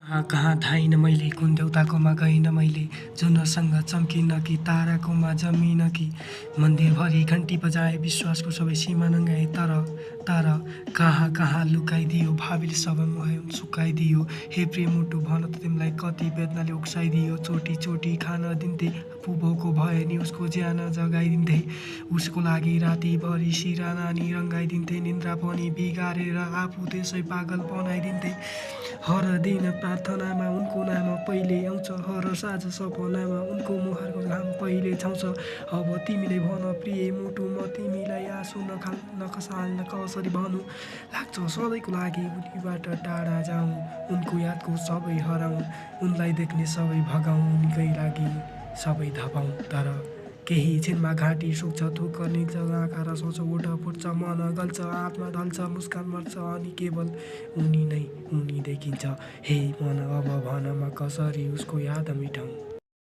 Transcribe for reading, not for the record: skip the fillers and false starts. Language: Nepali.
कहाँ थाइन मैले कुन देउताकोमा गइन मैले जुनसँग चम्किन कि ताराकोमा जमिन कि मन्दिरभरि घन्टी बजाए विश्वासको सबै सीमा नङ्गाए तर तर कहाँ कहाँ लुकाइदियो भावीले सबै मोह सुकाइदियो हे प्रिय मुटु भन त तिमीलाई कति वेदनाले उक्साइदियो चोटी चोटी खान दिन्थे आफू भोको भए नि उसको ज्यान जगाइदिन्थे उसको लागि रातिभरि सिरा नानी रङ्गाइदिन्थे निन्द्रा पनि बिगारेर आफू त्यसै पागल बनाइदिन्थे हर दिन प्रार्थनामा उनको नाम पहिले आउँछ हर साँझ सपनामा उनको मुहारको घाम पहिले छाउँछ अब तिमीले भन प्रिय मुटु म तिमीलाई आँसु नखसाल्न कसरी भनौँ लाग्छ सधैँको लागि उनीबाट टाढा जाउँ उनको यादको सबै हराउँ उनलाई देख्ने सबै भगाउँ उनकै लागि सबै धपाउँ तर केही छिनमा घाँटी सुक्छ थुक निल्छ आँखा र सोच उठ फुट्छ मन गल्छ आत्मा ढल्छ मुस्कान मर्छ अनि केवल उनी नै उनी देखिन्छ हे मन अब भन म कसरी उसको याद मिटाउँ।